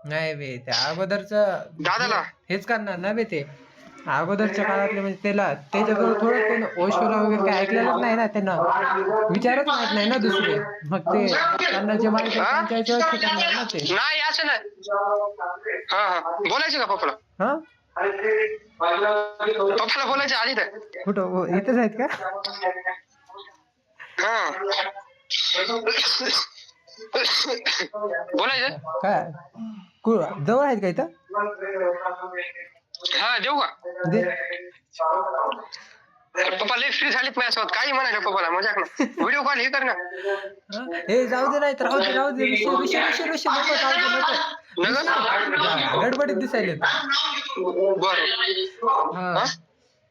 नाही बे ते अगोदरच दादाला हेच करणार ना बे ते अगोदरच्या काळातले म्हणजे त्याच्याजवळ थोडं कोण ओशोला वगैरे काय ऐकलेलंच नाही ना त्यांना विचारच माहित नाही ना दुसरे मग ते त्यांना जे माहित आहे हा? त्यांच्या याच्यावर करणार ना ते नाही असं नाही. हा हा बोलायचं का पप्पाला? हा पप्पाला बोलायचं आधी तर. कुठं इथेच आहेत का हा बोलायचं. काय जवळ आहेत का इथं हा देऊ का? दे पप्पा लय फ्री झालीत माझ्यासोबत काही म्हणायचं पप्पाला मजाक ना व्हिडिओ कॉल हे कर ना. हे जाऊ दे नाही तर राहू दे ऋषी ऋषी ऋषी ऋषी नको जाऊ दे नको गडबडीत दिसायले बर हा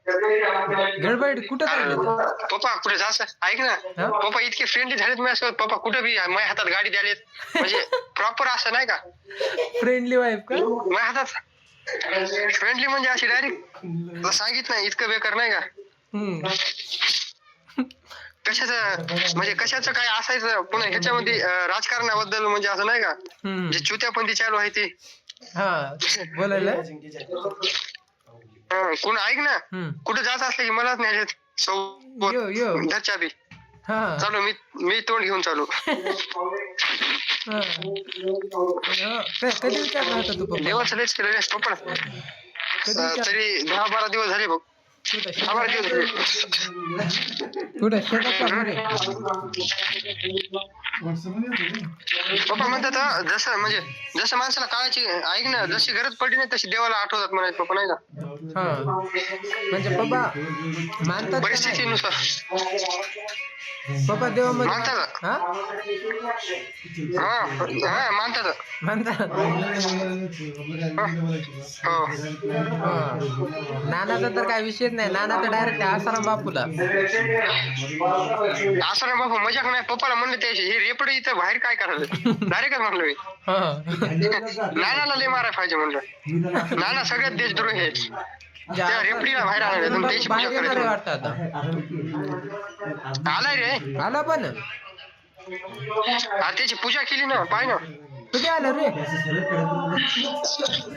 गडबड कुठं चालले तर पप्पा कुठे जास्त ऐक ना पप्पा इतके फ्रेंडली झालेत माझ्यासोबत पप्पा कुठे बी माझ्या हातात गाडी द्यालेत म्हणजे प्रॉपर असं नाही का फ्रेंडली वाईफ का माझ्या हातात फ्रेंडली म्हणजे अशी डायरेक्ट सांगितलं इतकं बेकार नाही का कशाचं म्हणजे कशाचं काय असायचं पुन्हा ह्याच्यामध्ये राजकारणाबद्दल म्हणजे असं नाही का जे चुत्यापंथी चालू आहे ती हा बोलायला कोण ऐक ना कुठे जात असले की मलाच न्यायचे सोबत घरच्या बी चालू मी तोंड घेऊन चालू कधी विचारला होता तू पप्पा देवाचं लयच केलं पप्पा तरी 10-12 दिवस झाले बघ 10-12 दिवस झाले कुठे शेतात पप्पा म्हणतात जसं म्हणजे जसं माणसाला काळाची ऐक ना जशी गरज पडली नाही तशी देवाला आठवतात म्हणायचं पप्पा नाही का म्हणजे पप्पा मानतात परिस्थितीनुसार पप्पा देवामध्ये मानतात हा मानतात नानाचा तर काय विषयच नाही नाना तर डायरेक्ट आसाराम बापूला आसाराम बापू मजाक नाही पप्पाला म्हणले त्याशी हे रेपडे इथं बाहेर काय करायचं डायरेक्टच म्हणलं मी नानाला लय मारायला पाहिजे म्हणलं नाना सगळ्यात देशद्रोही आहेत त्या रेपडीला बाहेर आणायचं त्याची पूजा करायची वाटतं आता आलाय रे आला पण त्याची पूजा केली ना पाय ना कुठे आलं रे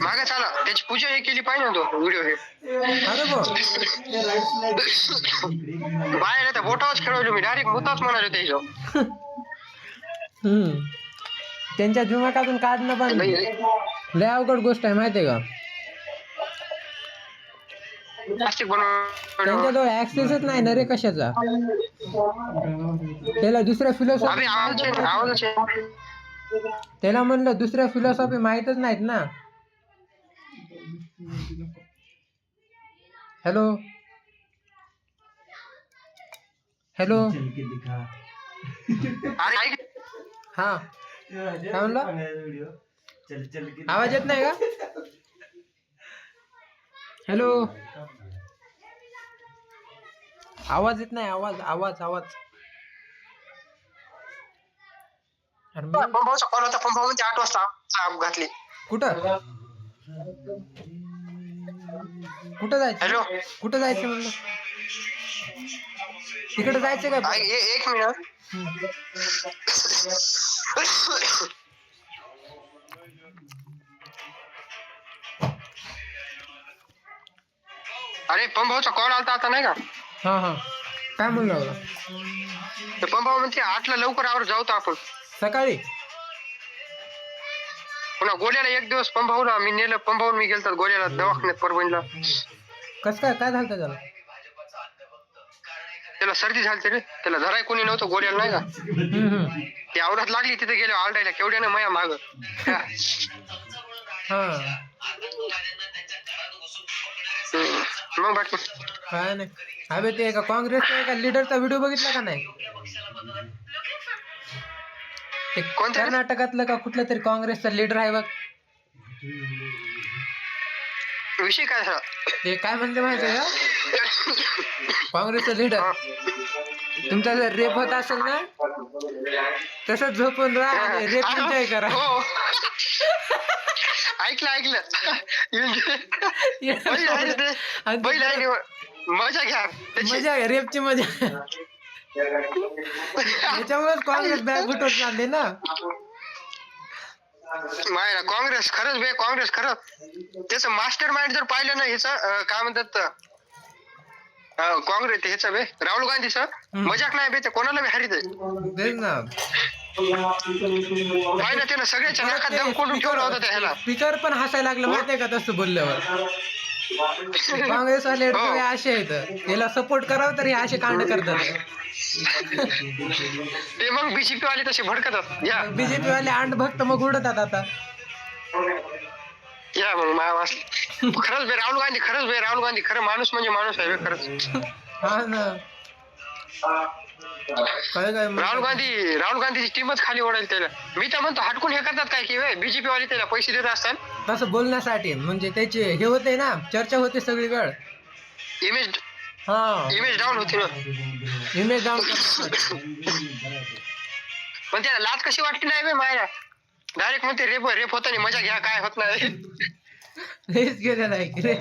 मागच आला त्याची पूजा हे केली पाहिजे ना तो व्हिडिओ हे अरे बाहेर आता बोटावच खेळवलो मी डायरेक्ट मुताच म्हणालो त्याच्या त्यांच्या जुमाकातून काढणं पण लय अवघड गोष्ट आहे माहितीये का त्यांच्याजवळ ऍक्सेसच नाही ना रे कशाचा त्याला दुसऱ्या फिलॉसॉफी त्याला म्हणलं दुसऱ्या फिलॉसॉफी माहीतच नाहीत ना हॅलो हॅलो हा काय म्हणलं आवाज येत नाही का हॅलो आवाज येत नाही आवाज आवाज आवाज पंपाचा कॉल होता पंपामध्ये 8 वाजता घातली कुठं जायचं हॅलो कुठं जायचं म्हणलं तिकडे जायचं का एक मिनिट अरे पंपाचा कॉल आलता आता नाही का हा हा काय म्हणलं पंपा म्हणते 8ला लवकर आवर जाऊ तर आपण सकाळी पुन्हा गोल्याला एक दिवस पंपावला मी नेलं पंपावर मी गेलतात गोल्याला दवाखान्यात परभणीला कस काय काय झालं त्याला सर्दी झाली रे त्याला धराय कोणी नव्हतं गोल्याला नाही का ती आवरात लागली तिथे गेलो आलडायला केवढ्यानं माया माग मग बाकी काय नाही अबे ते एका काँग्रेसच्या एका लीडरचा व्हिडिओ बघितला का नाही ते कर्नाटकातलं का कुठलं तरी काँग्रेसचा लीडर आहे बघ विषय काय झाला ते काय म्हणते माहिती आहे का काँग्रेसचा लीडर तुमचा जर रेप होत असेल ना तसंच झोपून राहा आणि रेप एन्जॉय करा ऐकलं मजा घ्या मजा घ्या रेपची मजा त्याच्यामुळेच काँग्रेस बॅकफुट होत चालली ना मायला काँग्रेस खरंच बे, काँग्रेस खरंच त्याचं मास्टर माइंड जर पाहिलं ना ह्याचं काय म्हणतात काँग्रेस ह्याचं बे राहुल गांधीचं मजाक नाही बे, ते कोणाला बी हरित तेच ना. पाहिलं त्यानं सगळ्याच्या नाकात दम कोंडून ठेवला होता त्या ह्याला. स्पीकर पण हसायला लागलं माहितीये का तसं बोलल्यावर. काँग्रेस वाले असे आहेत, त्याला सपोर्ट करावं तरी असे कांड करतात. ते मग बीजेपी वाले तसे भडकतात. या बीजेपी वाले अंड भक्त मग उडतात आता. या मग मायावास खरंच बे राहुल गांधी, खरंच बे राहुल गांधी खरं माणूस म्हणजे माणूस आहे बे खरंच. हा ना. काय राहुल गांधीची टीमच खाली ओढायला त्याला. मी तर म्हणतो हटकून हे करतात काय की बीजेपी वाले त्याला पैसे देत असतात तसं बोलण्यासाठी, म्हणजे त्याचे हे होते ना, चर्चा होते सगळी वेळ. इमेज डाऊन होती ना. Image down. पण त्याला लाज कशी वाटली नाही बे मायला. डायरेक्ट म्हणते रेप होताना मजा घ्या, काय होत नाही. हेच गेलेलं आहे की रे.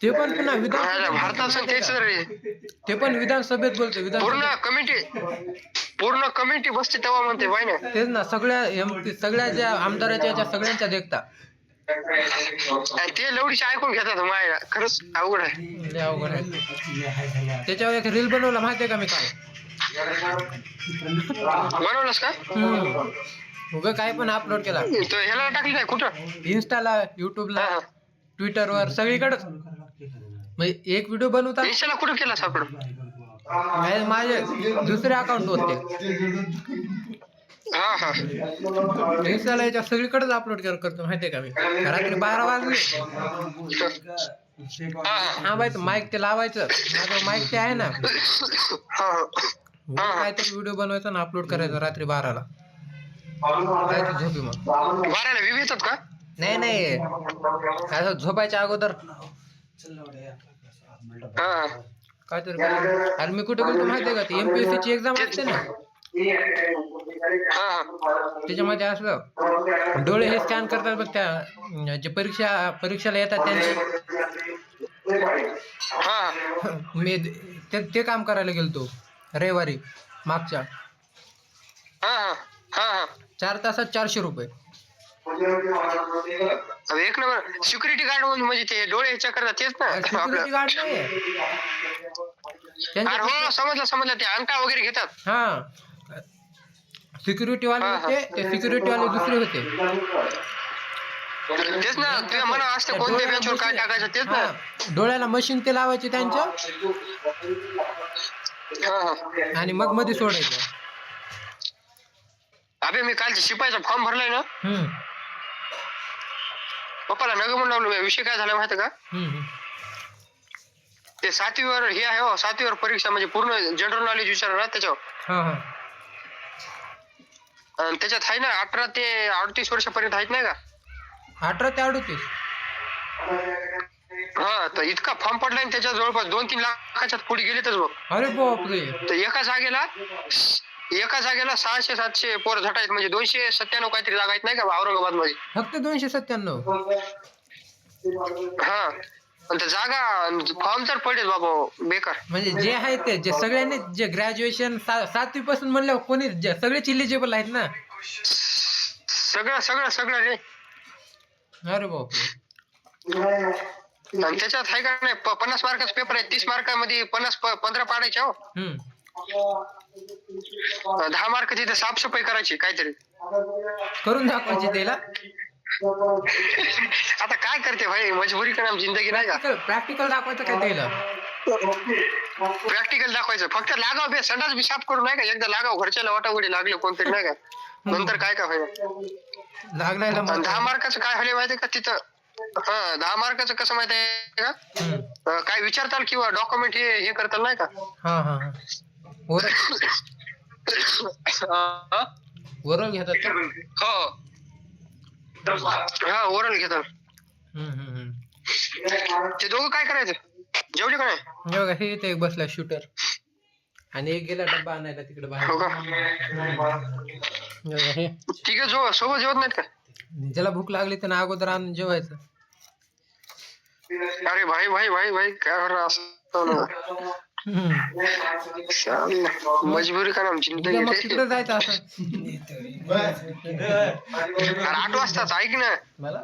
ते पण पुन्हा ते पण विधानसभेत बोलते. पूर्ण कमिटी बसते तेव्हा म्हणते बाय ना. तेच ना, सगळ्या ज्या आमदाराच्या याच्या सगळ्यांच्या देखता ते लवडीचे ऐकून घेतात मायला. खरंच अवघड आहे. अवघड आहे. त्याच्यावर एक रील बनवला माहितीये का मी काल. बनवलंस का? उगा काय पण अपलोड केला. तो ह्याला टाकली नाही कुठं? इन्स्टाला, युट्यूबला, ट्विटरवर, सगळीकडेच. म्हणजे एक व्हिडिओ बनवता. इन्स्टाला कुठं केला सापड? माझे दुसरे अकाउंट होते. इन्स्टाला याच्या सगळीकडेच अपलोड करतो माहितीये का मी. रात्री 12 वाजले. हा बाई, माईक ते लावायचं. माझं माईक ते आहे ना, काहीतरी व्हिडिओ बनवायचा ना अपलोड करायचा रात्री 12ला. झोपी मग 12ला व्ह्यू येतात का? नाही काय झोपायच्या अगोदर काहीतरी. आणि मी कुठे गेलो माहितीये का, ती MPSC ची एक्झाम असते ना, त्याच्यामध्ये असलं डोळे हे स्कॅन करतात बघ, त्या जे परीक्षेला येतात त्यांचे. मी ते काम करायला गेलतो रविवारी मागच्या. 4 तासात 400 रुपये. एक नंबर. सिक्युरिटी गार्ड म्हणजे ते डोळे चेक करतात तेच ना? सिक्युरिटी गार्ड नाही, हो समजलं. ते अंगठा वगैरे घेतात. हा, सिक्युरिटी वाले होते. ते सिक्युरिटी वाले दुसरे होते. तेच ना, तुझ्या मनात असते कोणत्या बेंचवर काय टाकायचं तेच ना. डोळ्याला मशीन ते लावायचे त्यांच्या, आणि मग मध्ये सोडायचं. अबे मी काल शिपाईचा फॉर्म भरलाय ना, पप्पाला नग म्हणून लावलो. विषय काय झाला माहिती का? ते 7वीवर हे आहे हो, 7वीवर परीक्षा म्हणजे पूर्ण जनरल नॉलेज विचारलं ना त्याच्यावर. आणि त्याच्यात आहे ना 18 ते 38 वर्षापर्यंत आहेत नाही का? 18 ते 38. हा, तर इतका फॉर्म पडलाय त्याच्या जवळपास 2-3 लाखाच्या पुढे गेलेतच बघ. अरे बापरे. तर एका जागेला 600-700 पोर झटायत, म्हणजे 297 काहीतरी जागा आहेत नाही का औरंगाबाद मध्ये. फक्त 297. हा, पण त्या जागा फॉर्म तर पडेल बाबा बेकार. म्हणजे जे आहे ते जे सगळ्यांनी जे ग्रॅज्युएशन 7वी पासून म्हणलं कोणी सगळे इलिजिबल आहेत ना. सगळं रे. अरे बापरे. आणि त्याच्यात आहे का नाही 50 मार्काचा पेपर आहे. 30 मार्कामध्ये 15 पाडायचे हो. 10 मार्क तिथे साफसफाई करायची काहीतरी करून दाखवायची त्याला. आता काय करते भाई, मजबुरी का नाम जिंदगी नाही का. प्रॅक्टिकल दाखवायचं काय त्याला. प्रॅक्टिकल दाखवायचं फक्त. लागाव बे संडास बी साफ करू नाही का एकदा. लागाव घरच्याला वाटावडी लागले कोणतरी नाही का, नंतर काय का व्हायला लागलायला. 10 मार्काचं काय झालं माहितीये का तिथं. 10 मार्काचं कसं माहितीये का, काय विचारताल किंवा डॉक्युमेंट हे करताल नाही का. ओरल घेतात. हो, हा ओरल घेतात. ते दोघं काय करायचं, जेवले का नाही? बघा हे इथे एक बसला शूटर, आणि एक गेला डब्बा आणायला तिकडे बाहेर. ठीक आहे, सोबत जेवत नाहीत का? ज्याला भूक लागली तर अगोदर आणून जेवायचं. अरे भाई काय असं मजबुरी का नाम जिंदगी मग तिकडे जायचं असं 8 वाजताच ऐक ना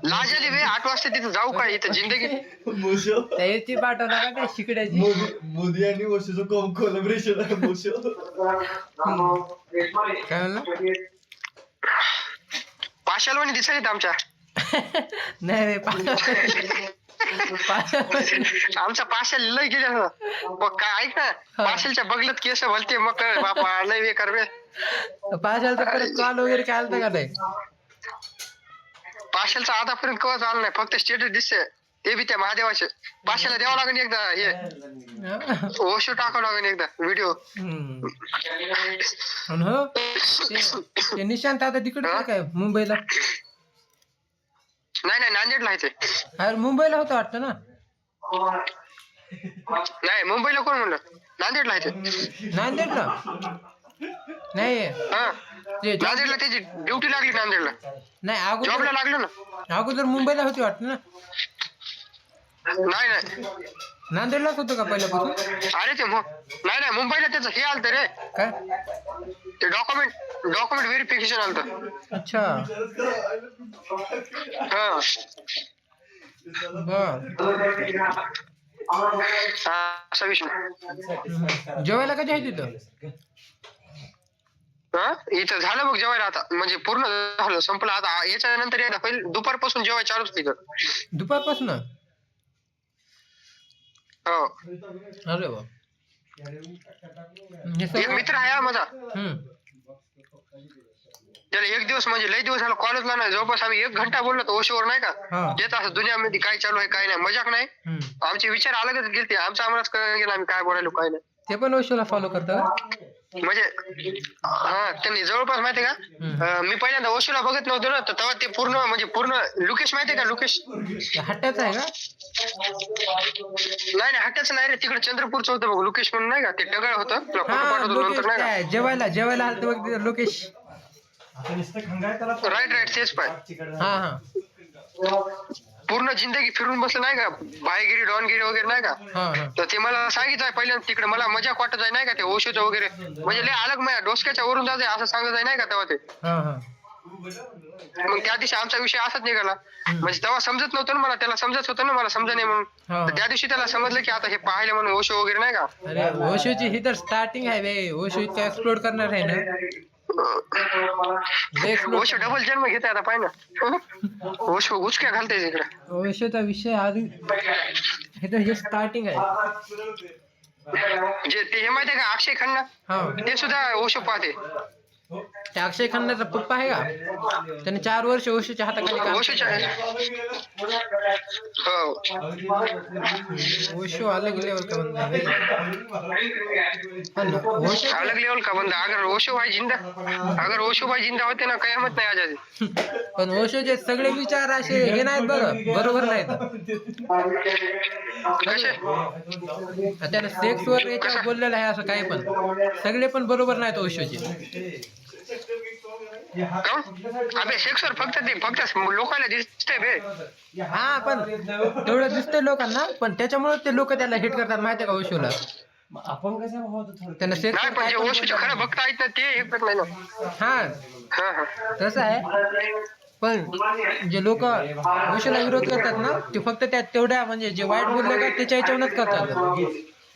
लाज आली बे 8 वाजता तिथं जाऊ का इथं जिंदगी त्याची पाठवला का त्या शिकड्याची मोदी आणि ओशोचं कोलॅबोरेशन आहे मोशो काय म्हणलं पाशालवाणी दिसायला आमच्या नाही रे आमचा पाशाल लय गेला मग काय ऐक ना पाशालच्या बगलत केस भलते मग बापा लय बेकार बे पाशालचा परत कॉल वगैरे काय आलता का नाही पाशालचा आतापर्यंत कवच आला नाही फक्त स्टेटस दिसते ते बी त्या महादेवाचे पाशाला द्यावं लागेल एकदा हे ओशो टाकावं लागेल एकदा व्हिडिओ ते निशांत आता तिकडे काय मुंबईला नाही नांदेडला आहे ते अरे मुंबईला होतं वाटतं ना नाही मुंबईला कोण म्हणलं नांदेडला आहे ते नांदेडला नाही हा नांदेडला त्याची ड्युटी लागली नांदेडला नाही जॉबला अगोदर लागलं ना अगोदर मुंबईला होती वाटतं ना नाही नांदेडलाच होतं का पहिल्यापासून अरे ते नाही मुंबईला त्याचं हे आलतं रे काय ते डॉक्युमेंट व्हेरिफिकेशन आलतं अच्छा हा बर असा विषय जेवायला कधी आहे तिथं हा इथं झालं बघ जेवायला आता म्हणजे पूर्ण झालं संपलं आता याच्यानंतर एकदा पहिले दुपारपासून जेवाय चालूच तिथं दुपारपासून हो अरे वा एक मित्र आहे हा माझा त्याला एक दिवस म्हणजे लई दिवस झाला कॉलेजला नाही जवळपास आम्ही 1 घंटा बोललो तो ओशोवर नाही का देत असं दुनियामध्ये काय चालू आहे काय नाही मजाक नाही आमचे विचार अलगच गेलते आमचा आम्हालाच कळून गेला आम्ही काय बोलायलो काय नाही ते पण ओशोला फॉलो करतात म्हणजे हा त्यांनी जवळपास माहितीये का मी पहिल्यांदा ओशोला बघत नव्हतो ना तर तेव्हा ते पूर्ण लुकेश माहितीये का लुकेश हट्ट्याचं आहे का नाही हट्ट्याचं नाही रे तिकडे चंद्रपूरचं होतं बघ लुकेश म्हणून नाही का ते टगळ होतं तुला फोटो पाठवतो नंतर नाही का जेवायला आलं बघ लोकेश राईट तेच पाय हा पूर्ण जिंदगी फिरून बसलं नाही का भाईगिरी डॉनगिरी वगैरे नाही का तर ते मला सांगितलंय पहिल्यांदा तिकडे मला मजा वाटत आहे नाही का ते ओशोचं वगैरे म्हणजे लय अलग माझ्या डोसक्याच्या वरून जायचं असं सांगत आहे नाही का तेव्हा ते मग त्या दिवशी आमचा विषय असाच निघाला म्हणजे तेव्हा समजत नव्हतं ना मला त्याला समजत होतं ना मला समजा नाही म्हणून तर त्या दिवशी त्याला समजलं की आता हे पाहिले म्हणून ओशो वगैरे नाही का अरे ओशोची ही तर स्टार्टिंग आहे बे ओशो इतकं एक्सप्लोर करणार आहे ना ओशो डबल जन्म घेते आता पाय ना ओशो उचक्या घालते इकडे ओशोचा विषय आधी हे तर हे स्टार्टिंग आहे जे ते हे माहितीये का अक्षय खन्ना ते सुद्धा ओशो पाहते त्या अक्षय खन्नाचा पप्पा आहे का त्याने 4 वर्ष ओशोच्या हाताखाली काम ओशो अलग लेवल का बंदा है अलग लेवल का बंदा अगर ओशो भाई जिंदा होते ना कयामत नाही आजादी पण ओशोचे सगळे विचार असे हे नाहीत बरोबर नाहीत कसे त्याने सेक्स वर याच्यावर बोललेलं आहे असं काही पण सगळे पण बरोबर नाहीत ओशोचे अबे सेक्सवर फक्त लोकांना दिसतंय बे हा पण तेवढं दिसतंय लोकांना पण त्याच्यामुळे ते लोक त्याला हिट करतात माहितीये का ओशोला आपण कसं त्यांना सेक्स नाही पण जे ओशोचे खरं भक्त आहेत ना ते हे करत नाही ना हा तसं आहे पण जे लोक ओशोला विरोध करतात ना ते फक्त त्या तेवढ्या म्हणजे जे वाईट बोलले का त्याच्या ह्याच्यावरच करतात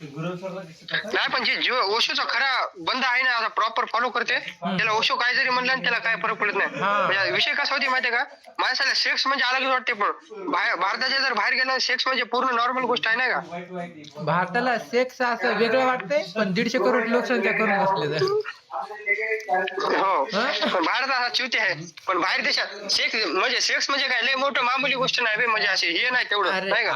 नाही पण जे ओशोचा खरा बंद आहे ना आता प्रॉपर फॉलो करते त्याला ओशो काय जरी म्हणलं ना त्याला काय फरक पडत नाही म्हणजे विषय कसा होती माहितीये का माझ्यासाठी सेक्स म्हणजे अलगच वाटते पण भारताच्या जर बाहेर गेला सेक्स म्हणजे पूर्ण नॉर्मल गोष्ट आहे ना का भारताला सेक्स असं वेगळं वाटतंय पण 150 करोड लोकसंख्या करून बसले तर हो पण भारत असा च्युती आहे पण बाहेर देशात सेक्स म्हणजे काय लय मोठं मामूली गोष्ट नाही बे म्हणजे असे हे नाही तेवढं नाही का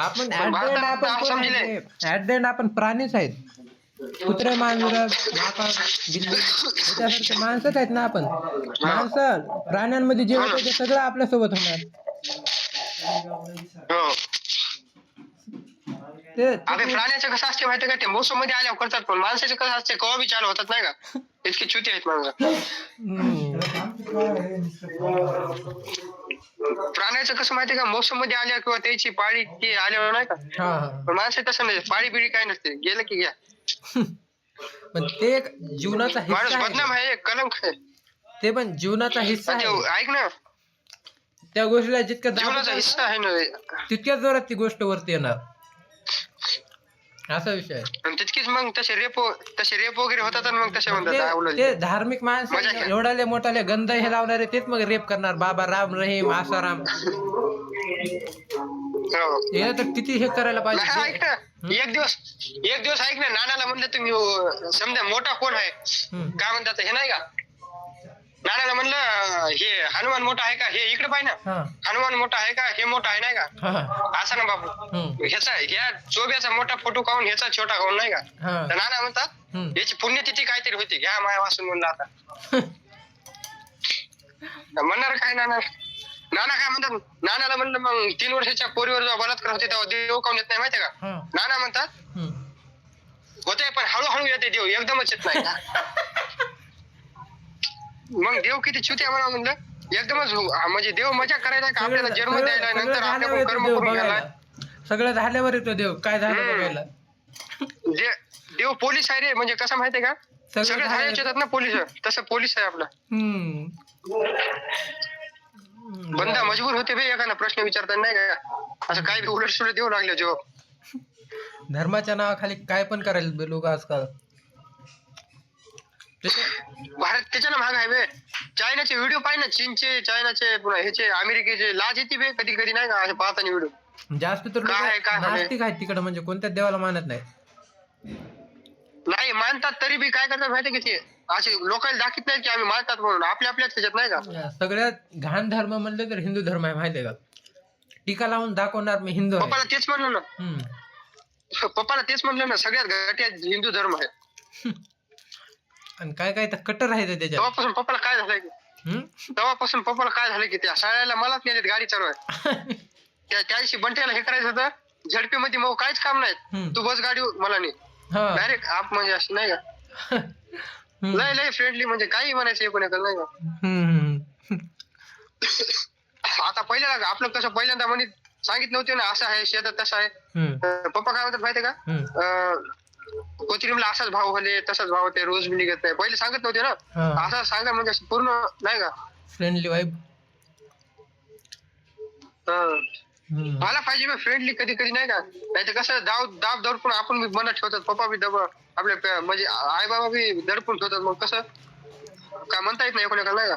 ऍट द एंड आपण प्राणीच आहेत कुत्रे मांजर माकड बिल्ली याच्यासारखे माणसंच आहेत ना आपण माणसं प्राण्यांमध्ये जे होतं ते सगळं आपल्या सोबत होणार अबे प्राण्याचं कसं असते माहिती का ते मोसम मध्ये आल्यावर करतात पण माणसाचं कसं असते कवा बी चालू होतात नाही का इतकी च्युती आहेत माणसं प्राण्याचं कसं माहितीये का मोसम मध्ये आल्या किंवा त्याची पाळी ती आल्यावर नाही का पण माणसं तसं नाही पाळी बिळी काय नसते गेलं की घ्या पण ते एक जीवनाचा माणूस हिस्सा बदनाम आहे. आहे, कलंक आहे. ते पण जीवनाचा हिस्सा आणि आहे. ते ऐक ना, त्या गोष्टीला जितकं जीवनाचा दाबलं हिस्सा ना, आहे ना. तितक्याच जोरात ती गोष्ट वरती येणार, असा विषय आहे. आणि तितकीच मग तसे रेप वगैरे होतात आणि मग तसे म्हणतात आवलं. ते धार्मिक माणसं मजा घ्या. एवढाले मोठाले गंध हे लावणारे तेच मग रेप करणार. बाबा राम रहीम आसाराम हो. हे तर किती हे करायला नाही, पाहिजे. ऐक ना, एक दिवस ऐक ना, नानाला म्हणलं तुम्ही समजा मोठा कोण आहे काय म्हणतात हे नाही का, नानाला म्हणलं हे हनुमान मोठा आहे का, हे इकडे पाहिजे ना, हा हनुमान मोठा आहे का, हे मोठा आहे नाही का, हा असं ना बाबू, ह्या चोब्याचा मोठा फोटो काढून ह्याचा छोटा काढून नाही का, हा तर नाना म्हणतात याची पुण्यतिथी काहीतरी होती, घ्या माया वाचून म्हणलं आता. म्हणणार काय नाना काय म्हणतात, नानाला म्हणलं मग 3 वर्षाच्या पोरीवर जेव्हा बलात्कार होते तेव्हा देव काऊन येत नाही माहितीये का, हा नाना म्हणतात होते पण हळूहळू येते देव, एकदमच येत नाही. मग देव किती चुती आहे म्हणलं, एकदमच म्हणजे देव मजा करायला का आपल्याला जन्म द्यायला, नंतर आपल्याकडून कर्म करून घ्यायला. सगळं झाल्यावर येतो देव, काय झालं बघायला. देव पोलीस आहे रे, म्हणजे कसं माहितीये का, सगळे झाल्याचे येतात ना पोलीस, तसं पोलीस आहे आपला. बंदा मजबूर होते बे एखादा प्रश्न विचारताना नाही का, असं काही उलट सुलट देऊ लागले जवाब. धर्माच्या नावाखाली काय पण करायला लोक आजकाल. भारत त्याच्यानं भाग आहे बे. चायनाचे व्हिडिओ पाहिजे ना, चीनचे, चायनाचे, पुन्हा ह्याचे, अमेरिकेचे, लाज येते बे कधी कधी नाही का असे पाहताना व्हिडिओ. जास्त तर काय नास्तिक आहेत तिकडे, म्हणजे कोणत्याच देवाला मानत नाही मानतात तरी बी काय करतात माहितीये का, ते असे लोकांना दाखवत नाही की आम्ही मानतात म्हणून, आपल्याच ह्याच्यात नाही का. सगळ्यात घाण धर्म म्हणलं तर हिंदू धर्म आहे माहितीये का. टीका लावून दाखवणार मी हिंदू आहे. पप्पाला तेच म्हणलं ना, सगळ्यात घटिया हिंदू धर्म आहे. आणि काय काय तर कट्टर आहे त्याच्यात. तेव्हापासून पप्पाला काय झालं की त्या शाळेला मलाच नेलेत गाडी चालवाय. त्याशी बंट्याला हे करायचं होतं झडपीमध्ये, मग काहीच काम नाही, तू बस गाडी मला नाही डायरेक्ट आप, म्हणजे असं नाही का, लय फ्रेंडली, म्हणजे काही म्हणायचं एकूण नाही का. आता पहिल्यांदा आपलं कसं पहिल्यांदा म्हणे सांगितलं नव्हते ना, असं आहे शेतात तसं आहे. पप्पा काय म्हणतात माहितीये का, कोथिंबीरला असाच भाव होते तसाच भाव होते, रोज बी निघत नाही, पहिले सांगत नव्हते ना, असं सांगा म्हणजे पूर्ण नाही का फ्रेंडली वाईब. मला पाहिजे फ्रेंडली कधी कधी नाही का, नाही तर कसं दाब दडपून आपण बी मनात ठेवतात, पप्पा बी आपल्या म्हणजे आई बाबा बी दडपून ठेवतात, मग कसं काय म्हणता येत नाही कोणाला नाही का.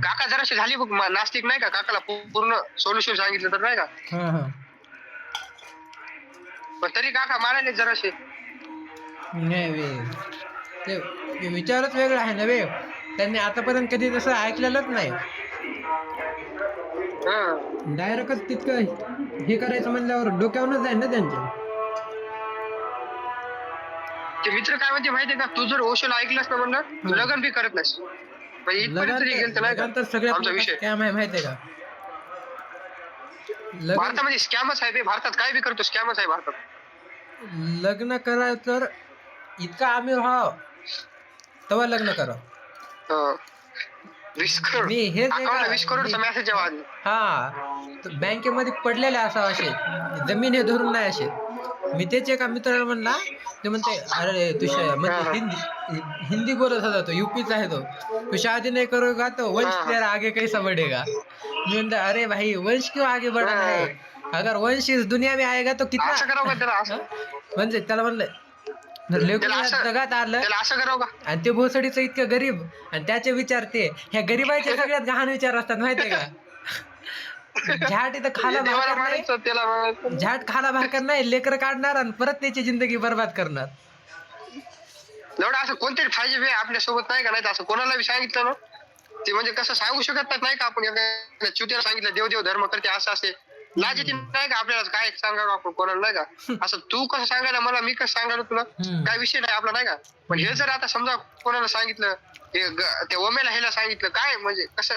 काका जराशी झाली बघ नास्तिक नाही का, काकाला पूर्ण सोल्युशन सांगितलं तर नाही का, पण तरी काका मारायले जराशे. नाही ते विचारच वेगळा आहे ना बे, त्यांनी आतापर्यंत कधी तसं ऐकलेलंच नाही. डायरेक्टच तितकं हे करायचं म्हणल्यावर डोक्यावरच जाईल ना त्यांच्या. ते मित्र काय म्हणते माहितीये का, तू जर ओशोला ऐकलंस ना म्हणलं लग्न बी करत नाहीस, तर सगळ्यात विषय स्कॅम आहे माहितीये का. भारतामध्ये स्कॅमच आहे बे, भारतात काय बी करतो स्कॅमच आहे भारतात. लग्न करा तर इतका आमिर व्हाव तेव्हा लग्न करा. 20 करोड मी हे 20 करोडचा मेसेज बँकेमध्ये पडलेले असा असे जमीन हे धरून नाही असे. मी तेच एका मित्राला म्हणला, ते म्हणते अरे तू म्हणजे हिंदी बोलत होता, तो यूपीचा आहे, तो शादी नहीं करोगा तो वंश तेरा आगे कैसा बढ़ेगा. मी म्हणतो अरे भाई वंश क्यों आगे बढ़ना है, अगर वंश इस दुनिया में आएगा तो कितना, म्हणजे त्याला म्हणलं जगात आलं आणि ते भोसडीचं इतकं गरीब आणि त्याचे विचार ते ह्या गरीबाचे सगळ्यात घाण विचार असतात माहितीये का. झाट इथं खाला भाकर नाही, झाट खाला भाकर नाही, लेकर काढणार आणि परत त्याची जिंदगी बर्बाद करणार. एवढं असं कोणतरी पाहिजे बे आपल्या सोबत नाही का, नाही असं कोणाला बी सांगितलं ना ते म्हणजे कसं सांगू शकत नाही का आपण, चुतीला सांगितलं देव धर्म करते असं असे लाज येते नाही का आपल्याला, काय सांगावं आपण कोणाला नाही का. असं तू कसं सांगायला मला, मी कसं सांगायला तुला, काय विषय नाही आपला नाही का. पण हे जर आता समजा कोणाला सांगितलं, त्या ओमेला ह्याला सांगितलं, काय म्हणजे कसं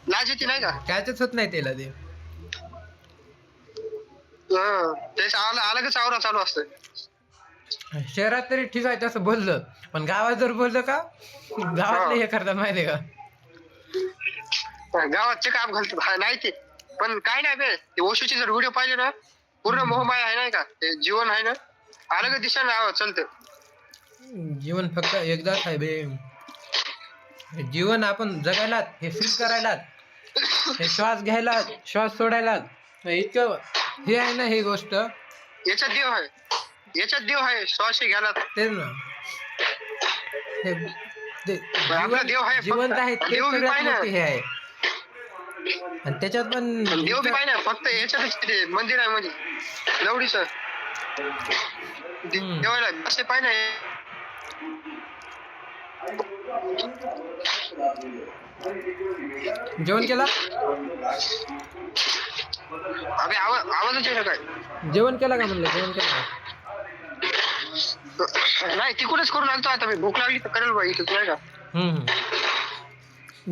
लाज येते नाही का. त्याच होत नाही त्याला ते त्याचा अलगच आवरा चालू असतं. शहरात तरी ठीक आहे तसं बोललं, पण गावात जर बोललं का गावातले हे करतात माहितीये का. गावात काम घालतात नाही ते, पण काय नाही बे, ते ओशोचे जर व्हिडिओ पाहिले ना पूर्ण मोहमाया आहे नाही का ते जीवन आहे ना अलग दिशेने चालतं. जीवन फक्त एकदाच आहे बे. हे जीवन आपण जगायला हे फील करायला हे श्वास घ्यायला श्वास सोडायला इतकं हे आहे ना ही गोष्ट. याच्यात देव आहे श्वास घ्यायला तेच ना हे आपला देव आहे जिवंत आहे ते देव बी सगळ्यात पाहिजे मोठे हे आहे. आणि त्याच्यात पण देव बी पाहिजे फक्त याच्यातच ते मंदिर आहे म्हणजे लवडीचं देवाला असे पाहिजे. जेवण केला अबे आवाजच येतो काय जेवण केला का म्हणलं जेवण केला नाही तिकडूनच करून आणतो आता मी भूक लागली तर करेल बा इथं नाही का.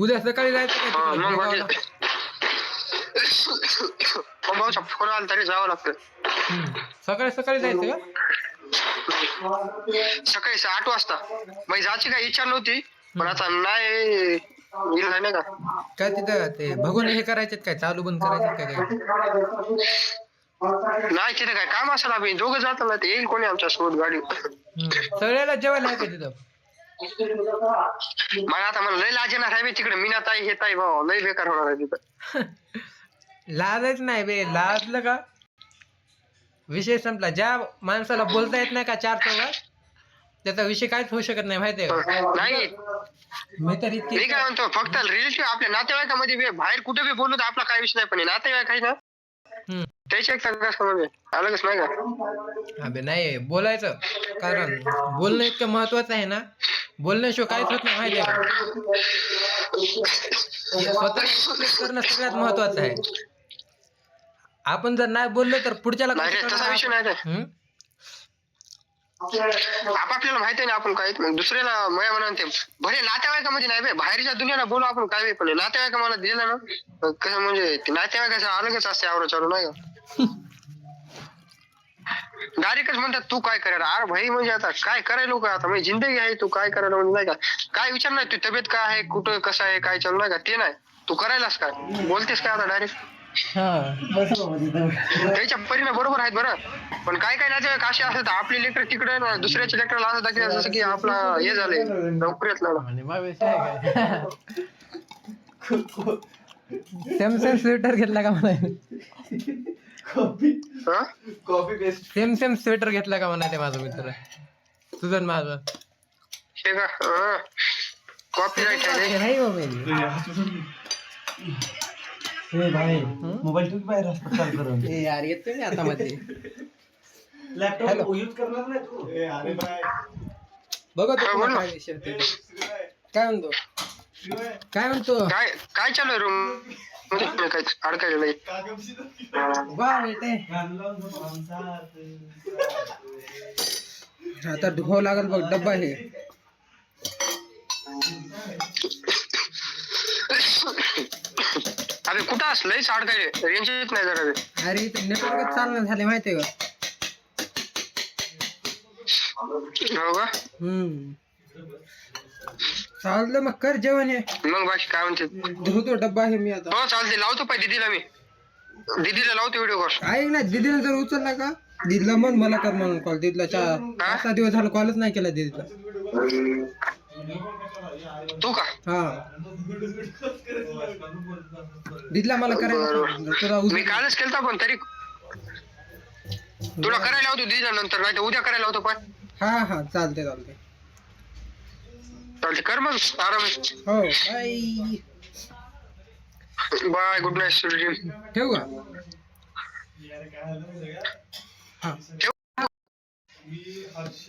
उद्या सकाळी जायचं का हा, तिकडे मग बेळगावला? भाऊचा फोन आला तरी जावं लागतं. सकाळी सकाळी जायचं का सकाळी 8 वाजता मग जायची काही इच्छा नव्हती पण आता नाही का काय तिथं ते बघून हे करायचे काय चालू बंद करायचे काय नाही तिथे काय काम असेल आम्ही दोघं जातो ना ते येईल कोणी आमच्या सोबत गाडी. सगळ्याला जेवायला आहे का तिथं मला आता मला लय लाज येणार आहे बे तिकडे मीना ताई हे ताई भाऊ लय बेकार होणार आहे तिथं. लाजच नाही बे लाजलं का विषय संपला. ज्या माणसाला बोलता येत नाही का 4 चौघात त्याचा विषय काहीच होऊ शकत नाही माहितीये का. नाही मी तर मी काय म्हणतो फक्त रिलेटिव्ह आपल्या नातेवाईकामध्ये बी बाहेर कुठे बी बोलू तर आपला काही विषय नाही पण नातेवाईक आहे ना त्याची एक सगळं समज अलगच नाही का. अबे नाही बोलायचं कारण बोलणं इतकं महत्वाचं आहे ना बोलण्याशिवाय काहीच होत नाही माहितीये का. स्वतः करणं सगळ्यात महत्वाचं आहे. आपण जर नाही बोललो तर पुढच्याला तसा विषय नाही आपापल्याला माहिती ना आपण काय दुसऱ्याला मया म्हणून ते भले नातेवाईकामध्ये नाही बे बाहेरच्या दुनियाला बोलू आपण काय पण नातेवाईका मला दिलं ना कसं म्हणजे नातेवाईकाचं अलगच असते आवरा चालू नाही का. डायरेक्टच म्हणतात तू काय करायला अरे भाई म्हणजे आता काय करायला का आता म्हणजे जिंदगी आहे तू काय करायला म्हणजे नाही का काय विचार नाही तू तब्येत काय आहे कुठं कसं आहे काय चालू नाही का ते नाही तू करायलास काय बोलतेस काय आता डायरेक्ट. त्याच्या परिणाम बरोबर आहेत बरं पण काय काय नातेवाईक असे असतात आपले लेकर तिकडे दुसऱ्याच्या लेकराला असं की जसं की आपला हे झालंय नोकरीतला सेम स्वेटर घेतला का म्हणा सेम स्वेटर घेतला का म्हणा ते माझा मित्र तुझं माझं हे का कॉपी राईट भाई मोबाईल ठेवून बाहेर चालू करून यार येतोय मी आता मध्ये लॅपटॉप यूज करणार नाही तू अरे बाय बघा तो काय विषय काय म्हणतो काय म्हणतो काय काय चालू आहे रूम काय अडकायला नाही वा बेटे आता धुवावं लागल बघ डब्बा हे अरे कुठं असलंय अडकाय रेंज येत नाही जरा. अरे इथे नेटवर्कच चालणं झाले माहितीये का. हो का चाललं मग कर जेवण हे मग बाकी काय म्हणते धुतो डब्बा हे मी आता. हो चालते लावतो पाय दीदीला मी दीदीला लावतो व्हिडिओ कॉल. ऐक ना दीदीने जर उचलला का दीदीला म्हण मला कर म्हणून कॉल. दीदीला 4-5 दिवस झालं कॉलच नाही केला दीदीला. तू का हा दीदीला मला करायला मी कालच केलता पण तरी तुला करायला लावतो दीदीला नंतर नाही तर उद्या करायला लावतो पण. हा चालते चालते कर मग आराम. हो बाय बाय गुड नाईट ठेवू का हा मी हर्ष